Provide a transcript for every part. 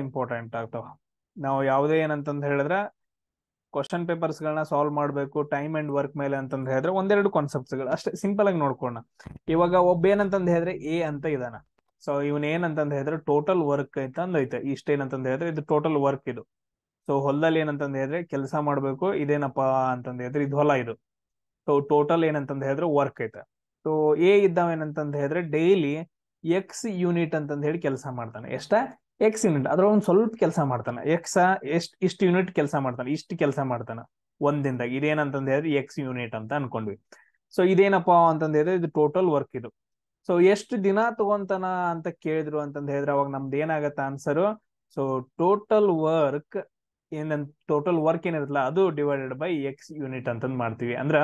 Important ಆಗ್ತಾವ. ನಾವು ಯಾವುದೇ ಏನಂತಂದ್ ಹೇಳಿದ್ರೆ ಕ್ವಶನ್ ಪೇಪರ್ಸ್ ಗಳನ್ನ ಸಾಲ್ವ್ ಮಾಡಬೇಕು ಟೈಮ್ ಅಂಡ್ ವರ್ಕ್ ಮೇಲೆ ಅಂತಂದ್ ಹೇಳಿದ್ರೆ ಒಂದೆರಡು ಕಾನ್ಸೆಪ್ಟ್ಸ್ ಗಳು ಅಷ್ಟೇ ಸಿಂಪಲ್ ಆಗಿ ನೋಡ್ಕೋಣ. ಇವಾಗ ಒಬ್ಬ ಏನಂತಂದ್ ಹೇಳಿದ್ರೆ ಎ ಅಂತ ಇದಾನ. ಸೊ ಇವನ್ ಏನಂತಂದ್ ಹೇಳಿದ್ರೆ ಟೋಟಲ್ ವರ್ಕ್ ಅಂತ ಐತೆ. ಇಷ್ಟ ಏನಂತಂದ್ ಹೇಳಿದ್ರೆ ಇದು ಟೋಟಲ್ ವರ್ಕ್ ಇದು. ಸೊ ಹೊಲದಲ್ಲಿ ಏನಂತಂದ್ ಹೇಳಿದ್ರೆ ಕೆಲಸ ಮಾಡ್ಬೇಕು, ಇದೇನಪ್ಪಾ ಅಂತಂದ್ ಹೇಳಿದ್ರೆ ಇದು ಹೊಲ ಇದು. ಸೊ ಟೋಟಲ್ ಏನಂತಂದ್ ಹೇಳಿದ್ರೆ ವರ್ಕ್ ಐತೆ. ಸೊ ಎ ಇದ್ದಾವ ಏನಂತಂದ್ ಹೇಳಿದ್ರೆ ಡೈಲಿ ಎಕ್ಸ್ ಯೂನಿಟ್ ಅಂತಂದ್ ಹೇಳಿ ಕೆಲಸ ಮಾಡ್ತಾನೆ. ಎಷ್ಟ? X unit. ಅದ್ರ ಒಂದ್ ಸ್ವಲ್ಪ ಕೆಲಸ ಮಾಡ್ತಾನೆ. ಎಕ್ಸ್ ಇಷ್ಟು ಯೂನಿಟ್ ಕೆಲಸ ಮಾಡ್ತಾನೆ, ಇಷ್ಟು ಕೆಲಸ ಮಾಡ್ತಾನೆ ಒಂದಿಂದಾಗ. ಇದೇನಂತಂದ್ ಹೇಳಿದ್ರೆ ಎಕ್ಸ್ ಯೂನಿಟ್ ಅಂತ ಅನ್ಕೊಂಡ್ವಿ. ಸೊ ಇದೇನಪ್ಪಾ ಅಂತಂದ್ ಹೇಳಿದ್ರೆ ಇದು ಟೋಟಲ್ ವರ್ಕ್ ಇದು. ಸೊ ಎಷ್ಟು ದಿನ ತಗೊಂತಾನ ಅಂತ ಕೇಳಿದ್ರು ಅಂತಂದ್ ಹೇಳಿದ್ರೆ ಅವಾಗ ನಮ್ದು ಏನಾಗತ್ತ answer. So total work total work ಏನಿರತ್ತಲ್ಲ ಅದು ಡಿವೈಡೆಡ್ ಬೈ ಎಕ್ಸ್ ಯೂನಿಟ್ ಅಂತಂದ್ ಮಾಡ್ತೀವಿ. ಅಂದ್ರ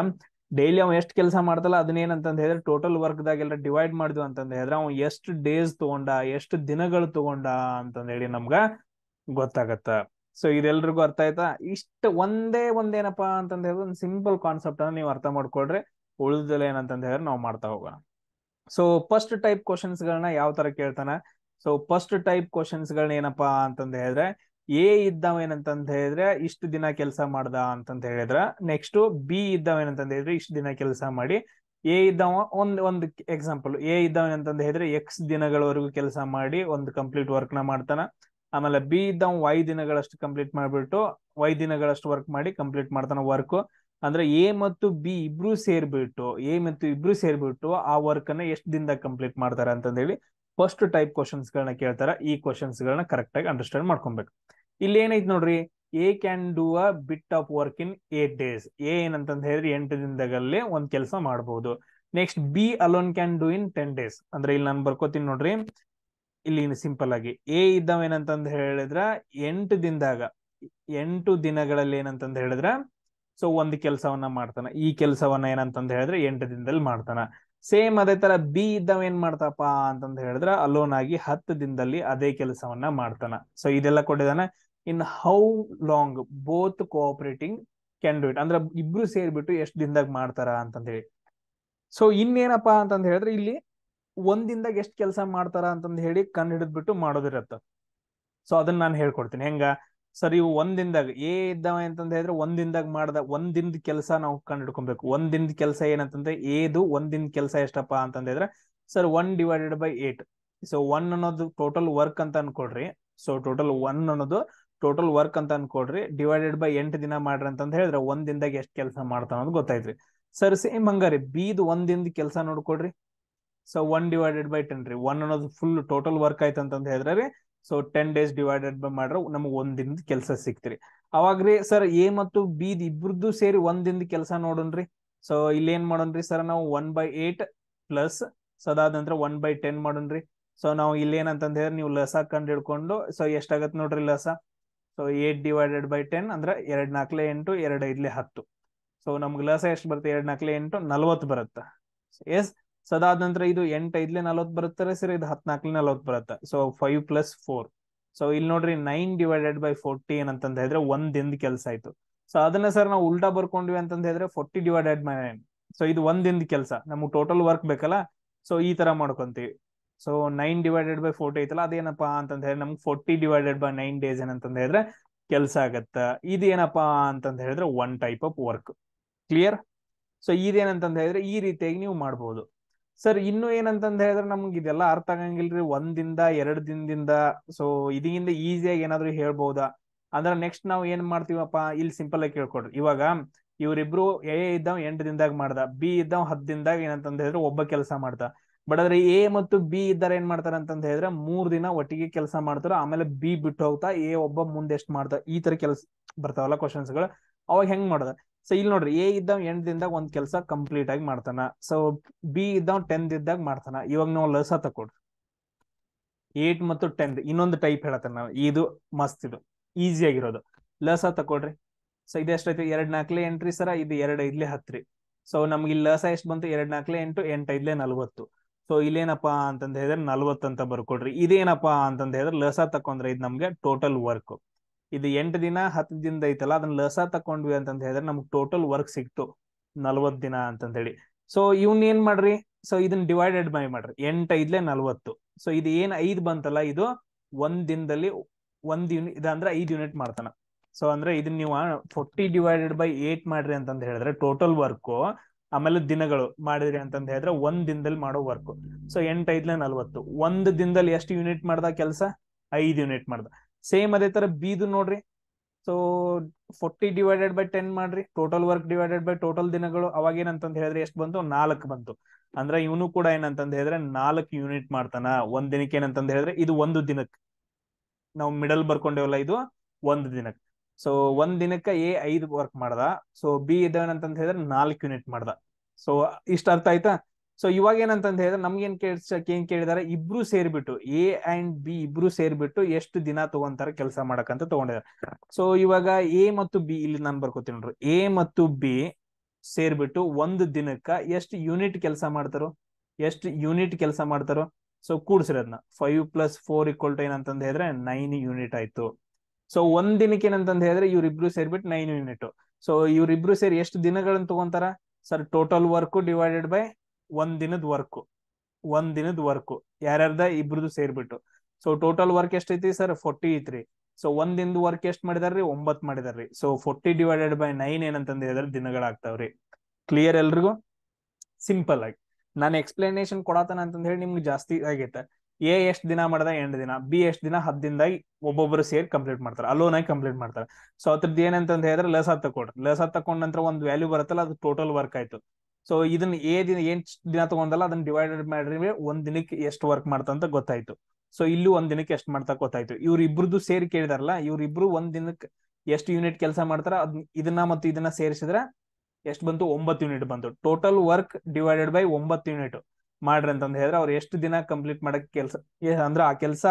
ಡೈಲಿ ಅವ್ ಎಷ್ಟು ಕೆಲಸ ಮಾಡ್ತಲ್ಲ ಅದನ್ನೇನಂತಂದ್ ಹೇಳಿದ್ರೆ ಟೋಟಲ್ ವರ್ಕ್ ದಾಗೆಲ್ಲ ಡಿವೈಡ್ ಮಾಡಿದ್ವಿ ಅಂತಂದ್ ಹೇಳಿದ್ರೆ ಅವ್ ಎಷ್ಟು ಡೇಸ್ ತಗೊಂಡ, ಎಷ್ಟು ದಿನಗಳು ತಗೊಂಡ ಅಂತಂದ್ ಹೇಳಿ ನಮ್ಗ ಗೊತ್ತಾಗತ್ತ. ಸೊ ಇದೆಲ್ರಿಗೂ ಅರ್ಥ ಆಯ್ತಾ? ಇಷ್ಟ ಒಂದೇನಪ್ಪಾ ಅಂತಂದ್ ಹೇಳಿದ್ರೆ ಒಂದು ಸಿಂಪಲ್ ಕಾನ್ಸೆಪ್ಟ್ ಅನ್ನ ನೀವು ಅರ್ಥ ಮಾಡ್ಕೊಳ್ರಿ. ಉಳಿದಲ್ಲ ಏನಂತಂದ್ ಹೇಳಿದ್ರೆ ನಾವು ಮಾಡ್ತಾ ಹೋಗೋಣ. ಸೊ ಫಸ್ಟ್ ಟೈಪ್ ಕ್ವಶನ್ಸ್ ಗಳನ್ನ ಯಾವ ತರ ಕೇಳ್ತಾನ? ಸೊ ಫಸ್ಟ್ ಟೈಪ್ ಕ್ವಶನ್ಸ್ ಗಳನ್ನ ಏನಪ್ಪಾ ಅಂತಂದ್ ಹೇಳಿದ್ರೆ ಎ ಇದ್ದಾವ ಏನಂತಂದ್ ಹೇಳಿದ್ರೆ ಇಷ್ಟು ದಿನ ಕೆಲಸ ಮಾಡ್ದ ಅಂತಂತ ಹೇಳಿದ್ರ, ನೆಕ್ಸ್ಟ್ ಬಿ ಇದ್ದಾವ ಏನಂತಂದ್ ಹೇಳಿದ್ರೆ ಇಷ್ಟು ದಿನ ಕೆಲಸ ಮಾಡಿ, ಎ ಇದ್ದಾವ ಒಂದ್ ಎಕ್ಸಾಂಪಲ್ ಎ ಇದ್ದಾವ ಏನಂತಂದ್ ಹೇಳಿದ್ರೆ ಎಕ್ಸ್ ದಿನಗಳವರೆಗೂ ಕೆಲಸ ಮಾಡಿ ಒಂದು ಕಂಪ್ಲೀಟ್ ವರ್ಕ್ ನ ಮಾಡ್ತಾನ. ಆಮೇಲೆ ಬಿ ಇದ್ದಾವ ವೈ ದಿನಗಳಷ್ಟು ಕಂಪ್ಲೀಟ್ ಮಾಡ್ಬಿಟ್ಟು ವೈ ದಿನಗಳಷ್ಟು ವರ್ಕ್ ಮಾಡಿ ಕಂಪ್ಲೀಟ್ ಮಾಡ್ತಾನ ವರ್ಕ್. ಅಂದ್ರೆ ಎ ಮತ್ತು ಬಿ ಇಬ್ರು ಸೇರ್ಬಿಟ್ಟು ಆ ವರ್ಕ್ ಅನ್ನ ಎಷ್ಟು ದಿನದಾಗ ಕಂಪ್ಲೀಟ್ ಮಾಡ್ತಾರ ಅಂತಂದ ಹೇಳಿ ಫಸ್ಟ್ ಟೈಪ್ ಕ್ವಶನ್ಸ್ ಗಳನ್ನ ಕೇಳ್ತಾರ. ಈ ಕ್ವಶನ್ಸ್ ಗಳನ್ನ ಕರೆಕ್ಟ್ ಆಗಿ ಅಂಡರ್ಸ್ಟ್ಯಾಂಡ್ ಮಾಡ್ಕೊಬೇಕು. ಇಲ್ಲಿ ಏನೈತಿ ನೋಡ್ರಿ, A can do a bit of work in 8 days. A ಏನಂತಂದ್ ಹೇಳಿದ್ರೆ 8 ದಿನದಾಗಲ್ಲೇ ಒಂದ್ ಕೆಲಸ ಮಾಡಬಹುದು. Next B alone can do in 10 days. ಅಂದ್ರೆ ಇಲ್ಲಿ ನಾನು ಬರ್ಕೋತೀನಿ ನೋಡ್ರಿ, ಇಲ್ಲಿ ಸಿಂಪಲ್ ಆಗಿ ಎ ಇದ್ದಾವ ಏನಂತಂದ್ ಹೇಳಿದ್ರ 8 ದಿನಗಳಲ್ಲಿ ಏನಂತಂದ್ ಹೇಳಿದ್ರ ಸೊ ಒಂದು ಕೆಲಸವನ್ನ ಮಾಡ್ತಾನ. ಈ ಕೆಲಸವನ್ನ ಏನಂತಂದ್ ಹೇಳಿದ್ರೆ 8 ದಿನದಲ್ಲಿ ಮಾಡ್ತಾನ. ಸೇಮ್ ಅದೇ ತರ ಬಿ ಇದ್ದಾವ ಏನ್ ಮಾಡ್ತಪ್ಪ ಅಂತಂದ್ ಹೇಳಿದ್ರ ಅಲೋನ್ ಆಗಿ 10 ದಿನದಲ್ಲಿ ಅದೇ ಕೆಲಸವನ್ನ ಮಾಡ್ತಾನ. ಸೊ ಇದೆಲ್ಲ ಕೊಟ್ಟಿದಾನ. In how long both cooperating can do it. ಅಂದ್ರೆ ಇಬ್ರು ಸೇರ್ಬಿಟ್ಟು ಎಷ್ಟು ದಿನದಾಗ ಮಾಡ್ತಾರ ಅಂತಂದ್ ಹೇಳಿ. ಸೊ ಇನ್ನೇನಪ್ಪಾ ಅಂತಂದ್ ಹೇಳಿದ್ರೆ ಇಲ್ಲಿ ಒಂದಿಂದಾಗ ಎಷ್ಟು ಕೆಲಸ ಮಾಡ್ತಾರ ಅಂತಂದ್ ಹೇಳಿ ಕಂಡು ಹಿಡಿದ್ಬಿಟ್ಟು ಮಾಡೋದಿರತ್ತ. ಸೊ ಅದನ್ನ ನಾನು ಹೇಳ್ಕೊಡ್ತೀನಿ ಹೆಂಗ. ಸರ್ ಇವು ಒಂದಿಂದಾಗ ಎ ಇದ್ದಾವ ಅಂತಂದ್ ಹೇಳಿದ್ರೆ ಒಂದಿಂದಾಗ ಒಂದಿನದ ಕೆಲಸ ನಾವು ಕಂಡು ಹಿಡ್ಕೊಬೇಕು. ಒಂದಿನದ ಕೆಲಸ ಏನಂತಂದ್ರೆ ಏದು ಒಂದಿನ ಕೆಲಸ ಎಷ್ಟಪ್ಪಾ ಅಂತಂದ್ ಹೇಳಿದ್ರೆ ಸರ್ 1/8. ಸೊ 1 ಅನ್ನೋದು ಟೋಟಲ್ ವರ್ಕ್ ಅಂತ ಅನ್ಕೊಡ್ರಿ. ಸೊ ಒನ್ ಅನ್ನೋದು ಟೋಟಲ್ ವರ್ಕ್ ಅಂತ ಅನ್ಕೊಡ್ರಿ, ಡಿವೈಡೆಡ್ ಬೈ 8 ದಿನ ಮಾಡ್ರಿ ಅಂತಂದ್ ಹೇಳಿದ್ರೆ ಒಂದಿಂದಾಗ ಎಷ್ಟು ಕೆಲಸ ಮಾಡ್ತಾವ ಅನ್ನೋದು ಗೊತ್ತಾಯ್ತ್ರಿ. ಸರ್ ಸೇಮ್ ಹಂಗಾರಿ ಬಿದು ಒಂದಿನದ ಕೆಲಸ ನೋಡ್ಕೊಡ್ರಿ. ಸೊ 1/10 ರೀ. 1 ಅನ್ನೋದು ಫುಲ್ ಟೋಟಲ್ ವರ್ಕ್ ಆಯ್ತು ಅಂತಂದ್ ಹೇಳಿದ್ರೆ ಸೊ 10 days ಡಿವೈಡೆಡ್ ಬೈ ಮಾಡ್ರೆ ನಮಗ್ ಒಂದಿನದ ಕೆಲಸ ಸಿಕ್ತ್ರಿ. ಅವಾಗ್ರಿ ಸರ್ ಎ ಮತ್ತು ಬಿ ಇಬ್ರದ್ದು ಸೇರಿ ಒಂದಿನದ ಕೆಲಸ ನೋಡೋಣ್ರಿ. ಸೊ ಇಲ್ಲಿ ಏನ್ ಮಾಡೋಣ್ರಿ ಸರ್, ನಾವು 1/8 ಪ್ಲಸ್ ಅದಾದ ನಂತರ 1/10 ಮಾಡೋಣ್ರಿ. ಸೊ ನಾವು ಇಲ್ಲಿ ಏನಂತಂದ್ ಹೇಳಿದ್ರೆ ನೀವು ಲಸ ಕಂಡು ಹಿಡ್ಕೊಂಡು ಸೊ ಎಷ್ಟಾಗತ್ ನೋಡ್ರಿ ಲಸ. ಸೊ 8/10 ಅಂದ್ರೆ 2 4 8 2 5 10. ಸೊ ನಮ್ಗೆ ಲಸ ಎಷ್ಟು ಬರುತ್ತೆ? 2 4 8 40 ಬರುತ್ತೆ. ಎಸ್. ಸೊ ಅದಾದ ನಂತರ ಇದು 8 5 40 ಬರುತ್ತಾರೆ ಸರ್, ಇದು 14 40 ಬರುತ್ತೆ. ಸೊ 5 + 4. ಸೊ ಇಲ್ಲಿ ನೋಡ್ರಿ 9/40 ಏನಂತಂದ್ ಹೇಳಿದ್ರೆ ಒಂದ್ ದಿನದ ಕೆಲಸ ಆಯ್ತು. ಸೊ ಅದನ್ನ ಸರ್ ನಾವು ಉಲ್ಟಾ ಬರ್ಕೊಂಡ್ವಿ ಅಂತಂದ್ ಹೇಳಿದ್ರೆ 40/9. ಸೊ ಇದು ಒಂದ್ ದಿನದ ಕೆಲಸ, ನಮ್ಗೆ ಟೋಟಲ್ ವರ್ಕ್ ಬೇಕಲ್ಲ. ಸೊ ಈ ತರ ಮಾಡ್ಕೊಂತೀವಿ. ಸೊ 9/40 ಐತಲ್ಲ ಅದೇನಪ್ಪಾ ಅಂತಂದ್ ಹೇಳಿ ನಮ್ಗೆ 40/9 days ಏನಂತಂದ್ ಹೇಳಿದ್ರೆ ಕೆಲಸ ಆಗತ್ತ. ಇದೇನಪ್ಪಾ ಅಂತಂದ್ ಹೇಳಿದ್ರೆ one type of work. Clear? So ಇದೇನಂತಂದ್ ಹೇಳಿದ್ರೆ ಈ ರೀತಿಯಾಗಿ ನೀವು ಮಾಡ್ಬೋದು. ಸರ್ ಇನ್ನು ಏನಂತಂದ್ ಹೇಳಿದ್ರೆ ನಮ್ಗೆ ಇದೆಲ್ಲ ಅರ್ಥ ಆಗಂಗಿಲ್ರಿ, 1 ದಿನದ 2 ದಿನದಿಂದ. ಸೊ ಇದರಿಂದ ಈಸಿಯಾಗಿ ಏನಾದ್ರು ಹೇಳ್ಬಹುದಾ ಅಂದ್ರೆ ನೆಕ್ಸ್ಟ್ ನಾವು ಏನ್ ಮಾಡ್ತೀವಪ್ಪ, ಇಲ್ಲಿ ಸಿಂಪಲ್ ಆಗಿ ಕೇಳ್ಕೊಡ್ರಿ. ಇವಾಗ ಇವ್ರಿಬ್ರು ಎ ಇದ್ದಾವ 8 ದಿನದಾಗ ಮಾಡ್ದ, ಬಿ ಇದ್ದಾವ 10 ದಿನದಾಗ ಏನಂತಂದ್ ಹೇಳಿದ್ರೆ ಒಬ್ಬ ಕೆಲಸ ಮಾಡ್ದ. ಬಟ್ ಆದ್ರೆ ಎ ಮತ್ತು ಬಿ ಇದ್ದಾರ ಏನ್ ಮಾಡ್ತಾರ ಅಂತಂದ್ ಹೇಳಿದ್ರೆ 3 ದಿನ ಒಟ್ಟಿಗೆ ಕೆಲಸ ಮಾಡ್ತಾರ. ಆಮೇಲೆ ಬಿ ಬಿಟ್ಟು ಹೋಗ್ತಾ ಎ ಒಬ್ಬ ಮುಂದೆ ಎಷ್ಟು ಮಾಡ್ತಾ, ಈ ತರ ಕೆಲಸ ಬರ್ತಾವಲ್ಲ ಕ್ವಶನ್ಸ್ ಗಳು. ಅವಾಗ ಹೆಂಗ್ ಮಾಡದ? ಸೊ ಇಲ್ಲಿ ನೋಡ್ರಿ ಎ ಇದ್ದಾವ 8 ದಿನದಾಗ ಒಂದ್ ಕೆಲಸ ಕಂಪ್ಲೀಟ್ ಆಗಿ ಮಾಡ್ತಾನ. ಸೊ ಬಿ ಇದ್ದಾವ 10 ದಿನದಾಗ ಮಾಡ್ತಾನ. ಇವಾಗ ನಾವು ಲಸ ತಕೊಡ್ರಿ 8 ಮತ್ತು 10. ಇನ್ನೊಂದು ಟೈಪ್ ಹೇಳತ್ತೇನೆ ನಾವು, ಇದು ಮಸ್ತ್, ಇದು ಈಸಿ ಆಗಿರೋದು. ಲಸ ತಕೊಡ್ರಿ. ಸೊ ಇದು ಎಷ್ಟೈತಿ? 2 4 8 ರೀ ಸರ, ಇದು 2 5 10 ರೀ. ಸೊ ನಮ್ಗೆ ಇಲ್ಲಿ ಲಸ ಎಷ್ಟು ಬಂತು? 2 4 8 8 5 40. ಸೊ ಇಲ್ಲೇನಪ್ಪಾ ಅಂತಂದ್ ಹೇಳಿದ್ರೆ 40 ಅಂತ ಬರ್ಕೊಡ್ರಿ. ಇದೇನಪ್ಪಾ ಅಂತಂದ್ ಹೇಳಿದ್ರೆ ಲಸ ತಕೊಂಡ್ರೆ ಇದು ನಮ್ಗೆ ಟೋಟಲ್ ವರ್ಕ್. ಇದು 8 ದಿನ 10 ದಿನದ ಐತಲ್ಲ, ಅದನ್ನ ಲಸ ತಕೊಂಡ್ವಿ ಅಂತಂದ್ ಹೇಳಿದ್ರೆ ನಮ್ಗೆ ಟೋಟಲ್ ವರ್ಕ್ ಸಿಕ್ತು 40 ದಿನ ಅಂತಂದ್ ಹೇಳಿ. ಸೊ ಇವ್ನ ಏನ್ ಮಾಡ್ರಿ, ಸೊ ಇದನ್ನ ಡಿವೈಡೆಡ್ ಬೈ ಮಾಡ್ರಿ. 8 5 40. ಸೊ ಇದು ಏನ್ 5 ಬಂತಲ್ಲ, ಇದು ಒಂದ್ ದಿನದಲ್ಲಿ ಯೂನಿಟ್ ಇದಂದ್ರೆ 5 ಯೂನಿಟ್ ಮಾಡ್ತಾನ. ಸೊ ಅಂದ್ರೆ ಇದನ್ನ ನೀವು 40/8 ಮಾಡ್ರಿ ಅಂತಂದ್ ಹೇಳಿದ್ರೆ ಟೋಟಲ್ ವರ್ಕ್ ಆಮೇಲೆ ದಿನಗಳು ಮಾಡಿದ್ರಿ ಅಂತಂದ್ ಹೇಳಿದ್ರೆ ಒಂದ್ ದಿನದಲ್ಲಿ ಮಾಡೋ ವರ್ಕ್. ಸೊ 8×5 = 40. ಒಂದ್ ದಿನದಲ್ಲಿ ಎಷ್ಟು ಯೂನಿಟ್ ಮಾಡ್ದ ಕೆಲಸ? 5 ಯೂನಿಟ್ ಮಾಡ್ದ. ಸೇಮ್ ಅದೇ ತರ ಬಿದು ನೋಡ್ರಿ. ಸೊ 40/10 ಮಾಡ್ರಿ, total work divided by total ದಿನಗಳು. ಅವಾಗ ಏನಂತಂದ್ ಹೇಳಿದ್ರೆ ಎಷ್ಟು ಬಂತು? 4 ಬಂತು. ಅಂದ್ರೆ ಇವನು ಕೂಡ ಏನಂತಂದ್ ಹೇಳಿದ್ರೆ 4 ಯೂನಿಟ್ ಮಾಡ್ತಾನ ಒಂದ್ ದಿನಕ್ಕೆ. ಏನಂತಂದ್ ಹೇಳಿದ್ರೆ ಇದು ಒಂದು ದಿನಕ್ಕೆ ನಾವು ಮಿಡಲ್ ಬರ್ಕೊಂಡೇವಲ್ಲ, ಇದು ಒಂದ್ ದಿನಕ್ಕೆ. ಸೊ ಒಂದ್ ದಿನಕ್ಕೆ ಎ 5 ವರ್ಕ್ ಮಾಡ್ದ. ಸೊ ಬಿ ಇದೇನಂತಂದ್ ಹೇಳಿದ್ರೆ 4 ಯೂನಿಟ್ ಮಾಡ್ದ. ಸೊ ಇಷ್ಟ ಅರ್ಥ ಆಯ್ತಾ? ಸೊ ಇವಾಗ ಏನಂತಂದ್ ಹೇಳಿದ್ರೆ ನಮ್ಗೇನ್ ಏನ್ ಕೇಳಿದಾರೆ, ಇಬ್ರು ಸೇರ್ಬಿಟ್ಟು ಎ ಅಂಡ್ ಬಿ ಇಬ್ರು ಸೇರ್ಬಿಟ್ಟು ಎಷ್ಟು ದಿನ ತಗೊಂತಾರ ಕೆಲಸ ಮಾಡಕಂತ ತಗೊಂಡಿದ್ದಾರೆ. ಸೊ ಇವಾಗ ಎ ಮತ್ತು ಬಿ, ಇಲ್ಲಿ ನಾನು ಬರ್ಕೋತೀನಿ ನೋಡ್ರಿ, ಎ ಮತ್ತು ಬಿ ಸೇರ್ಬಿಟ್ಟು ಒಂದು ದಿನಕ್ಕ ಎಷ್ಟು ಯೂನಿಟ್ ಕೆಲಸ ಮಾಡ್ತಾರೋ, ಎಷ್ಟು ಯೂನಿಟ್ ಕೆಲಸ ಮಾಡ್ತಾರೋ. ಸೊ ಕೂಡ್ಸ್ರಿ ಅದನ್ನ. 5 + 4 = ಏನಂತಂದ್ ಹೇಳಿದ್ರೆ 9 ಯೂನಿಟ್ ಆಯ್ತು. ಸೊ ಒಂದ್ ದಿನಕ್ಕೆ ಏನಂತಂದ್ ಹೇಳಿದ್ರೆ ಇವ್ರಿಬ್ರು ಸೇರ್ಬಿಟ್ಟು 9 ಯೂನಿಟ್. ಸೊ ಇವ್ರಿಬ್ರು ಸೇರಿ ಎಷ್ಟು ದಿನಗಳನ್ನ ತಗೊಂತಾರ sir? Total work divided by ಒಂದ್ ದಿನದ ವರ್ಕ್ ಯಾರ್ಯಾರ್ದ ಇಬ್ರದು ಸೇರ್ಬಿಟ್ಟು. ಸೊ ಟೋಟಲ್ ವರ್ಕ್ ಎಷ್ಟೈತಿ ಸರ್? 40 ಐತ್ರಿ. ಸೊ ಒಂದ್ ದಿನದ ವರ್ಕ್ ಎಷ್ಟ್ ಮಾಡಿದಾರ್ರಿ? 9 ಮಾಡಿದಾರ್ರಿ. ಸೊ 40/9 ಏನಂತಂದ್ ಹೇಳಿದ್ರೆ ದಿನಗಳಾಗ್ತಾವ್ರಿ. ಕ್ಲಿಯರ್ ಎಲ್ರಿಗೂ? ಸಿಂಪಲ್ ಆಗಿ ನಾನು ಎಕ್ಸ್ಪ್ಲನೇಷನ್ ಕೊಡತಾನ ಅಂತಂದ್ ಹೇಳಿ ನಿಮ್ಗೆ ಜಾಸ್ತಿ ಆಗೈತೆ. ಎ ಎಷ್ಟ್ ದಿನ ಮಾಡ್ದ? 8 ದಿನ. ಬಿ ಎಷ್ಟ್ ದಿನ? 10 ದಿನದಾಗಿ ಒಬ್ಬೊಬ್ರು ಸೇರಿ ಕಂಪ್ಲೀಟ್ ಮಾಡ್ತಾರೆ, ಅಲೋನ್ ಆಗಿ ಕಂಪ್ಲೀಟ್ ಮಾಡ್ತಾರೆ. ಸೊ ಅದ್ರದ್ದು ಏನಂತಂದ್ ಹೇಳಿದ್ರೆ ಲಸ ತಕೊಡ್ರಿ. ಲಸ ತಕೊಂಡ ನಂತರ ಒಂದು ವ್ಯಾಲ್ಯೂ ಬರುತ್ತಲ್ಲ, ಅದು ಟೋಟಲ್ ವರ್ಕ್ ಆಯ್ತು. ಸೊ ಇದನ್ನ ಏನ್ ದಿನ ತಗೊಂಡಲ್ಲ ಅದನ್ನ ಡಿವೈಡೆಡ್ ಮಾಡ್ರಿ, ಒಂದ್ ದಿನಕ್ಕೆ ಎಷ್ಟು ವರ್ಕ್ ಮಾಡ್ತಂತ ಗೊತ್ತಾಯ್ತು. ಸೊ ಇಲ್ಲಿ ಒಂದ್ ದಿನಕ್ಕೆ ಎಷ್ಟು ಮಾಡ್ತಾ ಗೊತ್ತಾಯ್ತು. ಇವ್ರ ಇಬ್ರದ್ದು ಸೇರಿ ಕೇಳಿದಾರಲ್ಲ, ಇವ್ರಿಬ್ರು ಒಂದ್ ದಿನಕ್ಕೆ ಎಷ್ಟು ಯೂನಿಟ್ ಕೆಲಸ ಮಾಡ್ತಾರ ಇದನ್ನ ಮತ್ತು ಇದನ್ನ ಸೇರಿಸಿದ್ರೆ ಎಷ್ಟು ಬಂತು? 9 ಯೂನಿಟ್ ಬಂತು. Total work divided by 9 unit ಮಾಡ್ರಿ ಅಂತಂದ್ ಹೇಳಿದ್ರೆ ಅವ್ರು ಎಷ್ಟು ದಿನ ಕಂಪ್ಲೀಟ್ ಮಾಡಕ್ ಕೆಲಸ, ಅಂದ್ರೆ ಆ ಕೆಲಸ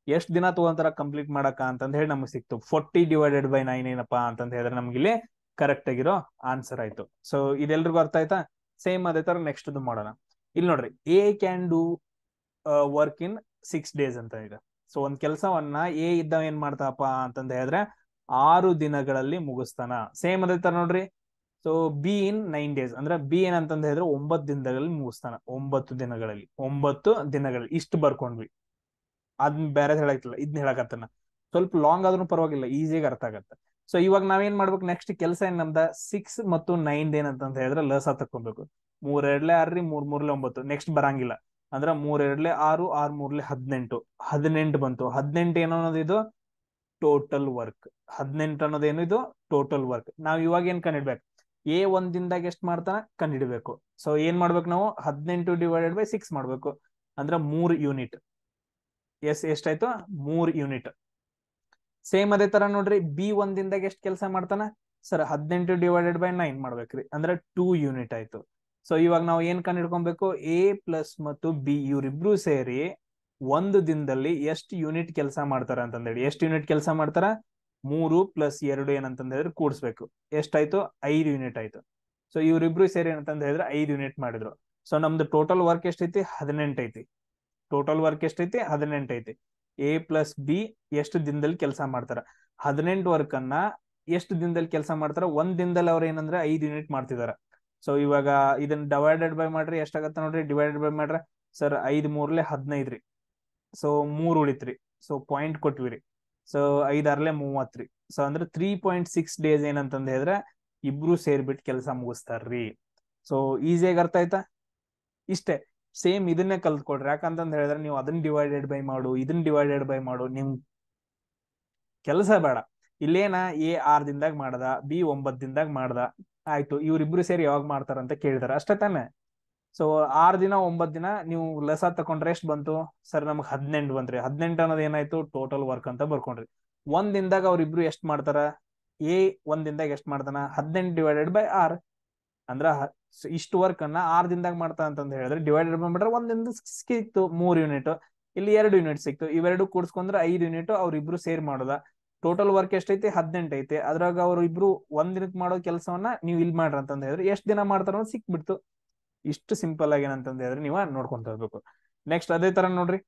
ಎಷ್ಟ್ ದಿನ ತಗೊಂತಾರ ಕಂಪ್ಲೀಟ್ ಮಾಡಕ ಅಂತಂದ್ ಹೇಳಿ ನಮ್ಗೆ ಸಿಕ್ತು. 40/9 ಏನಪ್ಪಾ ಅಂತಂದ್ ಹೇಳಿದ್ರೆ ನಮ್ಗೆ ಇಲ್ಲಿ ಕರೆಕ್ಟ್ ಆಗಿರೋ ಆನ್ಸರ್ ಆಯ್ತು. ಸೊ ಇದೆಲ್ರಿಗೂ ಅರ್ಥ ಆಯ್ತಾ? ಸೇಮ್ ಅದೇ ತರ ನೆಕ್ಸ್ಟ್ ಮಾಡೋಣ. ಇಲ್ಲಿ ನೋಡ್ರಿ, A can do work in 6 days ಅಂತ ಇದೆ. ಸೊ ಒಂದ್ ಕೆಲಸವನ್ನ ಎ ಇದ್ದ ಏನ್ ಮಾಡ್ತಾನಪ್ಪ ಅಂತಂದ ಹೇಳಿದ್ರೆ 6 ದಿನಗಳಲ್ಲಿ ಮುಗಿಸ್ತಾನ. ಸೇಮ್ ಅದೇ ತರ ನೋಡ್ರಿ. ಸೊ ಬಿ ಇನ್ 9 days ಅಂದ್ರೆ ಬಿ ಏನಂತಂದ ಹೇಳಿದ್ರೆ 9 ದಿನಗಳಲ್ಲಿ ಮುಗಿಸ್ತಾನ. 9 ದಿನಗಳಲ್ಲಿ ಇಷ್ಟು ಬರ್ಕೊಂಡ್ವಿ. ಅದ್ನ ಬೇರೆ ಹೇಳಕ್ತಿಲ್ಲ, ಇದನ್ನ ಹೇಳಕತ್ತಾನ. ಸ್ವಲ್ಪ ಲಾಂಗ್ ಆದ್ರೂ ಪರವಾಗಿಲ್ಲ, ಈಸಿಯಾಗಿ ಅರ್ಥ ಆಗತ್ತೆ. ಸೊ ಇವಾಗ ನಾವೇನ್ ಮಾಡ್ಬೇಕು? ನೆಕ್ಸ್ಟ್ ಕೆಲಸ ಏನ್ ನಮ್ದ 6 ಮತ್ತು 9 ಏನಂತಂತ ಹೇಳಿದ್ರೆ ಲಸ ತಕ್ಕೊಬೇಕು. 3 2 6 3 3 9 ನೆಕ್ಸ್ಟ್ ಬರಂಗಿಲ್ಲ. ಅಂದ್ರ 3 2 6 6 3 18 18 ಬಂತು. 18 ಏನೋ ಅನ್ನೋದು ಇದು ಟೋಟಲ್ ವರ್ಕ್. 18 ಅನ್ನೋದೇನು ಇದು ಟೋಟಲ್ ವರ್ಕ್. ನಾವ್ ಇವಾಗ ಏನ್ ಕಂಡಿಡ್ಬೇಕು? ಎ ಒಂದ್ ದಿನದಾಗ ಎಷ್ಟ್ ಮಾಡ್ತಾನ ಕಂಡಿಡ್ಬೇಕು. ಸೊ ಏನ್ ಮಾಡ್ಬೇಕು ನಾವು? 18/6 ಮಾಡ್ಬೇಕು. ಅಂದ್ರ 3 ಯೂನಿಟ್. ಎಷ್ಟಾಯ್ತು? 3 ಯೂನಿಟ್. ಸೇಮ್ ಅದೇ ತರ ನೋಡ್ರಿ, ಬಿ ಒಂದ್ ದಿನದಾಗ ಎಷ್ಟ್ ಕೆಲಸ ಮಾಡ್ತಾನ ಸರ್? 18/9 ಮಾಡ್ಬೇಕ್ರಿ. ಅಂದ್ರೆ 2 ಯೂನಿಟ್ ಆಯ್ತು. ಸೊ ಇವಾಗ ನಾವು ಏನ್ ಕಂಡು ಹಿಡ್ಕೊಬೇಕು? ಎ ಪ್ಲಸ್ ಮತ್ತು ಬಿ ಇವ್ರಿಬ್ರು ಸೇರಿ ಒಂದು ದಿನದಲ್ಲಿ ಎಷ್ಟು ಯೂನಿಟ್ ಕೆಲಸ ಮಾಡ್ತಾರ ಅಂತಂದೇಳಿ. ಎಷ್ಟು ಯೂನಿಟ್ ಕೆಲಸ ಮಾಡ್ತಾರ? 3 + 2 ಏನಂತಂದ ಹೇಳಿದ್ರೆ ಕೂಡಿಸ್ಬೇಕು. ಎಷ್ಟಾಯ್ತು? 5 ಯೂನಿಟ್ ಆಯ್ತು. ಸೊ ಇವ್ರಿಬ್ರು ಸೇರಿ ಏನಂತಂದ ಹೇಳಿದ್ರೆ 5 ಯೂನಿಟ್ ಮಾಡಿದ್ರು. ಸೊ ನಮ್ದು ಟೋಟಲ್ ವರ್ಕ್ ಎಷ್ಟೈತಿ? 18 ಐತಿ. ಟೋಟಲ್ ವರ್ಕ್ ಎಷ್ಟೈತಿ? 18 ಐತಿ. ಎ ಪ್ಲಸ್ ಬಿ ಎಷ್ಟು ದಿನದಲ್ಲಿ ಕೆಲಸ ಮಾಡ್ತಾರ? 18 ವರ್ಕ್ ಅನ್ನ ಎಷ್ಟು ದಿನದಲ್ಲಿ ಕೆಲಸ ಮಾಡ್ತಾರ? ಒಂದ್ ದಿನದಲ್ಲಿ ಅವ್ರ ಏನಂದ್ರೆ 5 ಯೂನಿಟ್ ಮಾಡ್ತಿದಾರ. ಸೊ ಇವಾಗ ಇದನ್ನ ಡಿವೈಡೆಡ್ ಬೈ ಮಾಡ್ರಿ, ಎಷ್ಟಾಗತ್ತ ನೋಡ್ರಿ. ಡಿವೈಡೆಡ್ ಬೈ ಮಾಡ್ರೆ ಸರ್ 5 3 15 ರೀ. ಸೊ 3 ಉಳಿತ್ರಿ. ಸೊ ಪಾಯಿಂಟ್ ಕೊಟ್ವಿರಿ. ಸೊ 5 6 30 ರೀ. ಸೊ ಅಂದ್ರೆ 3.6 days ಏನಂತಂದ ಹೇಳಿದ್ರೆ ಇಬ್ರು ಸೇರ್ಬಿಟ್ಟು ಕೆಲಸ ಮುಗಿಸ್ತಾರ್ರಿ. ಸೊ ಈಸಿಯಾಗಿ ಅರ್ಥ ಆಯ್ತಾ? ಇಷ್ಟೇ. ಸೇಮ್ ಇದನ್ನೇ ಕಲ್ತ್ಕೊಡ್ರಿ. ಯಾಕಂತಂದ್ ಹೇಳಿದ್ರೆ ನೀವು ಅದನ್ನ ಡಿವೈಡೆಡ್ ಬೈ ಮಾಡು, ಇದನ್ನ ಡಿವೈಡೆಡ್ ಬೈ ಮಾಡು, ನಿಮ್ ಕೆಲಸ ಬೇಡ. ಇಲ್ಲೇನ ಎ 6 ದಿನದಾಗ ಮಾಡ್ದ, ಬಿ 9 ದಿನದಾಗ ಮಾಡ್ದ, ಆಯ್ತು. ಇವ್ರಿಬ್ರು ಸೇರಿ ಯಾವಾಗ ಮಾಡ್ತಾರ ಅಂತ ಕೇಳಿದಾರ, ಅಷ್ಟೇ ತಾನೆ. ಸೊ 6 ದಿನ 9 ದಿನ ನೀವು ಲಸ ತಕೊಂಡ್ರೆ ಎಷ್ಟು ಬಂತು ಸರ್? ನಮ್ಗೆ 18 ಬಂತ್ರಿ. 18 ಅನ್ನೋದು ಏನಾಯ್ತು? ಟೋಟಲ್ ವರ್ಕ್ ಅಂತ ಬರ್ಕೊಂಡ್ರಿ. ಒಂದ್ ದಿನದಾಗ ಅವ್ರಿಬ್ರು ಎಷ್ಟ್ ಮಾಡ್ತಾರ? ಎ ಒಂದ್ ದಿನದಾಗ ಎಷ್ಟ್ ಮಾಡ್ತಾನ? 18/6 ಅಂದ್ರ ಇಷ್ಟು ವರ್ಕ್ ಅನ್ನ 6 ದಿನದಾಗ ಮಾಡ್ತಾ ಅಂತಂದ ಹೇಳಿದ್ರೆ ಡಿವೈಡೆಡ್ ಮಾಡ್ಬಿಟ್ರೆ ಒಂದ್ ದಿನದ ಸಿಕ್ತು 3 ಯೂನಿಟ್. ಇಲ್ಲಿ 2 ಯೂನಿಟ್ ಸಿಕ್ತು. ಇವೆರಡು ಕೂಡ್ಸ್ಕೊಂಡ್ರೆ 5 ಯೂನಿಟ್ ಅವ್ರಿಬ್ರು ಸೇರ್ ಮಾಡೋದ. ಟೋಟಲ್ ವರ್ಕ್ ಎಷ್ಟೈತಿ? 18 ಐತಿ. ಅದ್ರಾಗ ಅವ್ರು ಇಬ್ರು ಒಂದ್ ದಿನಕ್ಕೆ ಮಾಡೋ ಕೆಲಸವನ್ನ ನೀವು ಇಲ್ಲಿ ಮಾಡ್ರಿ ಅಂತಂದ ಹೇಳಿದ್ರೆ ಎಷ್ಟ್ ದಿನ ಮಾಡ್ತಾರ ಅನ್ನೋದು ಸಿಕ್ಬಿಡ್ತು. ಇಷ್ಟು ಸಿಂಪಲ್ ಆಗಿ ಏನಂತಂದ ಹೇಳಿದ್ರೆ ನೀವು ನೋಡ್ಕೊಂತ ಹೋಗ್ಬೇಕು. ನೆಕ್ಸ್ಟ್ ಅದೇ ತರ ನೋಡ್ರಿ,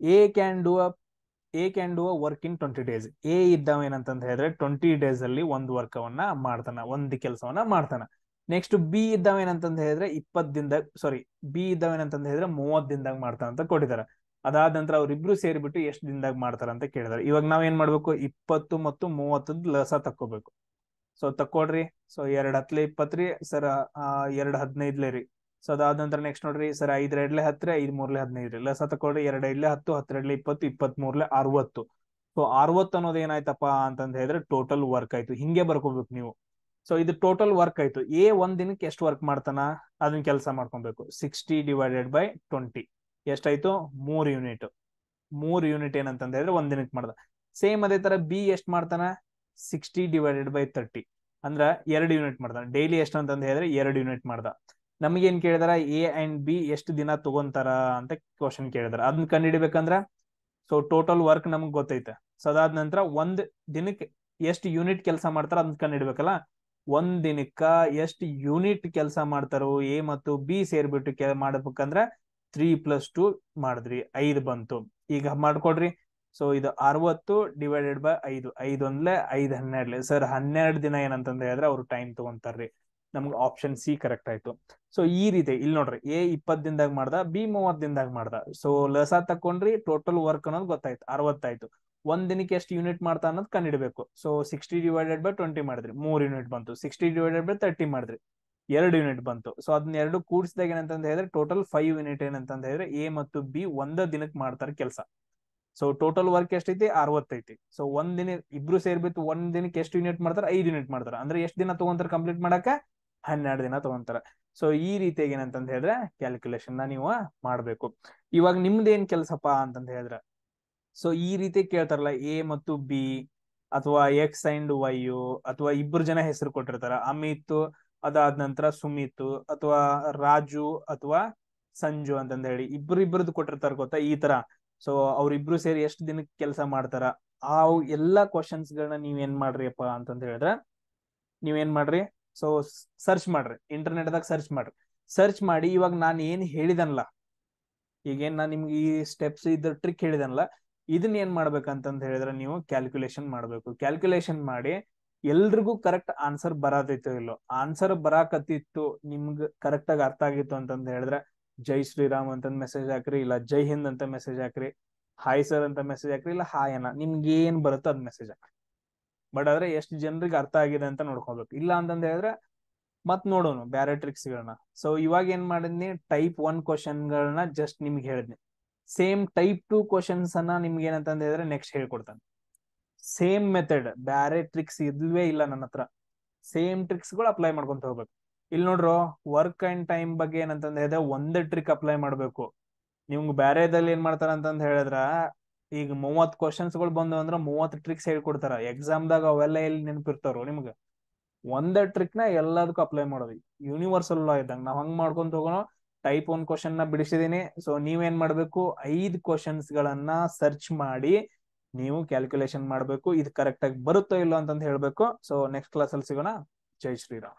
A can do a work in 20 days. A ಇದ್ದಾವ ಏನಂತಂದ ಹೇಳಿದ್ರೆ 20 days ಅಲ್ಲಿ ಒಂದು ವರ್ಕವನ್ನ ಮಾಡ್ತಾನ, ಒಂದು ಕೆಲಸವನ್ನ ಮಾಡ್ತಾನ. ನೆಕ್ಸ್ಟ್ ಬಿ ಇದ್ದಾವ ಏನಂತಂದ ಹೇಳಿದ್ರೆ 20 ದಿನದಾಗ, ಸಾರಿ, ಬಿ ಇದ್ದಾವ ಏನಂತಂದ ಹೇಳಿದ್ರೆ 30 ದಿನದಾಗ ಮಾಡ್ತಾನ ಅಂತ ಕೊಟ್ಟಿದ್ದಾರೆ. ಅದಾದ ನಂತರ ಅವ್ರಿಬ್ರು ಸೇರಿಬಿಟ್ಟು ಎಷ್ಟು ದಿನದಾಗ ಮಾಡ್ತಾರ ಅಂತ ಕೇಳಿದಾರೆ. ಇವಾಗ ನಾವ್ ಏನ್ ಮಾಡ್ಬೇಕು, 20 ಮತ್ತು 30 ಲಸ ತಕ್ಕೋಬೇಕು. ಸೊ ತಕ್ಕೊಡ್ರಿ. ಸೊ 2 ಹತ್ಲೆ 20 ರೀ ಸರ್, 2 15 ರೀ. ಸೊ ಅದಾದ ನಂತರ ನೆಕ್ಸ್ಟ್ ನೋಡ್ರಿ ಸರ್, 5 2 10 ರೀ, 5 3 15 ರೀ. ಲಸ ತಕೊಡ್ರಿ, 2 5 10, 10 2 20, 23 60. ಸೊ 60 ಅನ್ನೋದು ಏನಾಯ್ತಪ್ಪ ಅಂತಂದ ಹೇಳಿದ್ರೆ ಟೋಟಲ್ ವರ್ಕ್ ಆಯ್ತು. ಹಿಂಗೆ ಬರ್ಕೋಬೇಕು ನೀವು. ಸೊ ಇದು ಟೋಟಲ್ ವರ್ಕ್ ಆಯ್ತು. ಒಂದ್ ದಿನಕ್ಕೆ ಎಷ್ಟು ವರ್ಕ್ ಮಾಡ್ತಾನ ಅದನ್ನ ಕೆಲಸ ಮಾಡ್ಕೊಬೇಕು. 60 / 20 ಎಷ್ಟಾಯ್ತು, 3 ಯೂನಿಟ್. 3 ಯೂನಿಟ್ ಏನಂತಂದ ಹೇಳಿದ್ರೆ ಒಂದ್ ದಿನಕ್ಕೆ ಮಾಡ್ದ. ಸೇಮ್ ಅದೇ ತರ ಬಿ ಎಷ್ಟ್ ಮಾಡ್ತಾನ, 60 / 30 ಅಂದ್ರ 2 ಯೂನಿಟ್ ಮಾಡ್ದ. ಡೈಲಿ ಎಷ್ಟು ಅಂತಂದ ಹೇಳಿದ್ರೆ 2 ಯೂನಿಟ್ ಮಾಡ್ದ. ನಮಗೇನ್ ಕೇಳಿದಾರ, ಎ ಅಂಡ್ ಬಿ ಎಷ್ಟು ದಿನ ತಗೊಂತಾರ ಅಂತ ಕ್ವಶನ್ ಕೇಳಿದಾರ. ಅದನ್ನ ಕಂಡುಹಿಡಿಬೇಕಂದ್ರ ಸೊ ಟೋಟಲ್ ವರ್ಕ್ ನಮ್ಗೆ ಗೊತ್ತೈತೆ. ಸೊ ಅದಾದ ನಂತರ ಒಂದ್ ದಿನಕ್ಕೆ ಎಷ್ಟು ಯೂನಿಟ್ ಕೆಲಸ ಮಾಡ್ತಾರ ಅದನ್ನ ಕಂಡುಹಿಡ್ಬೇಕಲ್ಲ. ಒಂದ್ ದಿನಕ್ಕ ಎಷ್ಟು ಯೂನಿಟ್ ಕೆಲಸ ಮಾಡ್ತಾರೋ ಎ ಮತ್ತು ಬಿ ಸೇರ್ಬಿಟ್ಟು ಮಾಡ್ಬೇಕಂದ್ರ 3 + 2 ಮಾಡಿದ್ರಿ, 5 ಬಂತು. ಈಗ ಮಾಡ್ಕೊಡ್ರಿ. ಸೊ ಇದು 60 / 5, 5 ಒಂದ್ಲೆ 5 12 ಸರ್, 12 ದಿನ ಏನಂತಂದ ಹೇಳಿದ್ರೆ ಅವ್ರು ಟೈಮ್ ತಗೊಂತಾರ್ರಿ. ನಮ್ಗೆ ಆಪ್ಷನ್ ಸಿ ಕರೆಕ್ಟ್ ಆಯ್ತು. ಸೊ ಈ ರೀತಿ ಇಲ್ಲಿ ನೋಡ್ರಿ, ಎ 20 ದಿನದಾಗ ಮಾಡ್ದ, ಬಿ 30 ದಿನದಾಗ ಮಾಡ್ದ. ಸೊ ಲಸ ತಕೊಂಡ್ರಿ, ಟೋಟಲ್ ವರ್ಕ್ ಅನ್ನೋದು ಗೊತ್ತಾಯ್ತು, 60 ಆಯ್ತು. ಒಂದ್ ದಿನಕ್ಕೆ ಎಷ್ಟು ಯೂನಿಟ್ ಮಾಡ್ತಾ ಅನ್ನೋದು ಕಂಡಿಡ್ಬೇಕು. ಸೊ 60 / 20 ಮಾಡಿದ್ರಿ, 3 ಯೂನಿಟ್ ಬಂತು. 60 / 30 ಮಾಡಿದ್ರಿ, 2 ಯೂನಿಟ್ ಬಂತು. ಸೊ ಅದನ್ನ ಎರಡು ಕೂಡಿಸಿದಾಗ ಏನಂತಂದ ಹೇಳಿದ್ರೆ ಟೋಟಲ್ 5 ಯೂನಿಟ್ ಏನಂತಂದ ಹೇಳಿದ್ರೆ ಎ ಮತ್ತು ಬಿ ಒಂದ ದಿನಕ್ಕೆ ಮಾಡ್ತಾರೆ ಕೆಲಸ. ಸೊ ಟೋಟಲ್ ವರ್ಕ್ ಎಷ್ಟೈತಿ, 60 ಐತಿ. ಸೊ ಒಂದ್ ದಿನ ಇಬ್ರು ಸೇರ್ಬಿಟ್ಟು ಒಂದ್ ದಿನಕ್ಕೆ ಎಷ್ಟು ಯೂನಿಟ್ ಮಾಡ್ತಾರ, 5 ಯೂನಿಟ್ ಮಾಡ್ತಾರ. ಅಂದ್ರೆ ಎಷ್ಟು ದಿನ ತಗೊಂತಾರ ಕಂಪ್ಲೀಟ್ ಮಾಡಕ, 12 ದಿನ ತಗೊಂತಾರ. ಸೊ ಈ ರೀತಿಯಾಗಿ ಏನಂತಂದ ಹೇಳಿದ್ರೆ ಕ್ಯಾಲ್ಕುಲೇಷನ್ ನೀವು ಮಾಡ್ಬೇಕು. ಇವಾಗ ನಿಮ್ದು ಏನ್ ಕೆಲ್ಸಪ್ಪ ಅಂತಂದ ಹೇಳಿದ್ರೆ, ಸೊ ಈ ರೀತಿ ಕೇಳ್ತಾರಲ್ಲ, ಎ ಮತ್ತು ಬಿ ಅಥವಾ ಎಕ್ಸ್ ಅಂಡ್ ವೈ, ಅಥವಾ ಇಬ್ಬರು ಜನ ಹೆಸರು ಕೊಟ್ಟಿರ್ತಾರ, ಅಮಿತ್, ಅದಾದ ನಂತರ ಸುಮಿತ್, ಅಥವಾ ರಾಜು ಅಥವಾ ಸಂಜು ಅಂತಂದ ಹೇಳಿ ಇಬ್ಬರದ್ದು ಕೊಟ್ಟಿರ್ತಾರ ಗೊತ್ತಾ, ಈ ತರ. ಸೊ ಅವ್ರಿಬ್ರು ಸೇರಿ ಎಷ್ಟು ದಿನಕ್ಕೆ ಕೆಲಸ ಮಾಡ್ತಾರ, ಆ ಎಲ್ಲಾ ಕ್ವಶನ್ಸ್ ಗಳನ್ನ ನೀವ್ ಏನ್ ಮಾಡ್ರಿಪ್ಪ ಅಂತಂದ ಹೇಳಿದ್ರೆ, ನೀವೇನ್ ಮಾಡ್ರಿ, ಸೊ ಸರ್ಚ್ ಮಾಡ್ರಿ, ಇಂಟರ್ನೆಟ್ ದಾಗ ಸರ್ಚ್ ಮಾಡ್ರಿ. ಸರ್ಚ್ ಮಾಡಿ ಇವಾಗ ನಾನು ಏನ್ ಹೇಳಿದನ್ಲ, ಈಗೇನ್ ನಾನು ನಿಮ್ಗೆ ಈ ಸ್ಟೆಪ್ಸ್ ಇದ್ರ ಟ್ರಿಕ್ ಹೇಳಿದನ್ಲ, ಇದನ್ನ ಏನ್ ಮಾಡ್ಬೇಕಂತಂದ ಹೇಳಿದ್ರೆ ನೀವು ಕ್ಯಾಲ್ಕುಲೇಷನ್ ಮಾಡ್ಬೇಕು. ಕ್ಯಾಲ್ಕುಲೇಷನ್ ಮಾಡಿ ಎಲ್ರಿಗೂ ಕರೆಕ್ಟ್ ಆನ್ಸರ್ ಬರತೈತೋ ಇಲ್ಲೋ, ಆನ್ಸರ್ ಬರಾಕತ್ತಿತ್ತು, ನಿಮ್ಗೆ ಕರೆಕ್ಟ್ ಆಗಿ ಅರ್ಥ ಆಗಿತ್ತು ಅಂತಂದ ಹೇಳಿದ್ರೆ ಜೈ ಶ್ರೀರಾಮ್ ಅಂತ ಮೆಸೇಜ್ ಹಾಕ್ರಿ, ಇಲ್ಲ ಜೈ ಹಿಂದ್ ಅಂತ ಮೆಸೇಜ್ ಹಾಕ್ರಿ, ಹಾಯ್ ಸರ್ ಅಂತ ಮೆಸೇಜ್ ಹಾಕ್ರಿ, ಇಲ್ಲ ಹಾಯ್ ಅನ್ನ, ನಿಮ್ಗೆ ಏನ್ ಬರುತ್ತೋ ಅದ್ ಮೆಸೇಜ್ ಹಾಕ್ರಿ. ಬಟ್ ಆದ್ರೆ ಎಷ್ಟು ಜನರಿಗೆ ಅರ್ಥ ಆಗಿದೆ ಅಂತ ನೋಡ್ಕೋಬೇಕು. ಇಲ್ಲ ಅಂತಂದ ಹೇಳಿದ್ರೆ ಮತ್ ನೋಡೋಣ ಬ್ಯಾರೆ ಟ್ರಿಕ್ಸ್ ಗಳನ್ನ. ಸೊ ಇವಾಗ ಏನ್ ಮಾಡಿದ್ನಿ, ಟೈಪ್ 1 ಕ್ವಶನ್ ಗಳನ್ನ ಜಸ್ಟ್ ನಿಮ್ಗೆ ಹೇಳಿದ್ನಿ. ಸೇಮ್ ಟೈಪ್ 2 ಕ್ವಶನ್ಸ್ ಅನ್ನ ನಿಮ್ಗೆ ಏನಂತಂದ ಹೇಳಿದ್ರೆ ನೆಕ್ಸ್ಟ್ ಹೇಳ್ಕೊಡ್ತಾನೆ. ಸೇಮ್ ಮೆಥಡ್, ಬ್ಯಾರೆ ಟ್ರಿಕ್ಸ್ ಇಲ್ವೇ ಇಲ್ಲ ನನ್ನ ಹತ್ರ. ಸೇಮ್ ಟ್ರಿಕ್ಸ್ ಗಳು ಅಪ್ಲೈ ಮಾಡ್ಕೊಂತ ಹೋಗ್ಬೇಕು. ಇಲ್ಲಿ ನೋಡ್ರು, ವರ್ಕ್ ಅಂಡ್ ಟೈಮ್ ಬಗ್ಗೆ ಏನಂತಂದ ಹೇಳಿದ್ರೆ ಒಂದೇ ಟ್ರಿಕ್ ಅಪ್ಲೈ ಮಾಡ್ಬೇಕು. ನಿಮ್ಗೆ ಬ್ಯಾರೆದಲ್ಲಿ ಏನ್ ಮಾಡ್ತಾರ ಅಂತಂದ ಹೇಳಿದ್ರ, ಈಗ 30 ಕ್ವಶನ್ಸ್ ಗಳು ಬಂದು ಅಂದ್ರ 30 ಟ್ರಿಕ್ಸ್ ಹೇಳ್ಕೊಡ್ತಾರ. ಎಕ್ಸಾಮ್ದಾಗ ಅವೆಲ್ಲ ಎಲ್ಲಿ ನೆನಪಿರ್ತಾರೋ ನಿಮ್ಗೆ. ಒಂದೇ ಟ್ರಿಕ್ ನ ಎಲ್ಲದಕ್ಕೂ ಅಪ್ಲೈ ಮಾಡೋದು, ಯೂನಿವರ್ಸಲ್ ಲಾ ಇದ್ದಂಗ. ನಾವ್ ಹಂಗ್ ಮಾಡ್ಕೊಂತ ಹೋಗೋಣ. ಟೈಪ್ 1 ಕ್ವಶನ್ ನ ಬಿಡಿಸಿದೀನಿ. ಸೊ ನೀವೇನ್ ಮಾಡ್ಬೇಕು, 5 ಕ್ವಶನ್ಸ್ ಗಳನ್ನ ಸರ್ಚ್ ಮಾಡಿ ನೀವು ಕ್ಯಾಲ್ಕುಲೇಷನ್ ಮಾಡ್ಬೇಕು. ಇದು ಕರೆಕ್ಟ್ ಆಗಿ ಬರುತ್ತೋ ಇಲ್ಲೋ ಅಂತಂತ ಹೇಳ್ಬೇಕು. ಸೊ ನೆಕ್ಸ್ಟ್ ಕ್ಲಾಸ್ ಅಲ್ಲಿ ಸಿಗೋಣ. ಜೈ ಶ್ರೀರಾಮ್.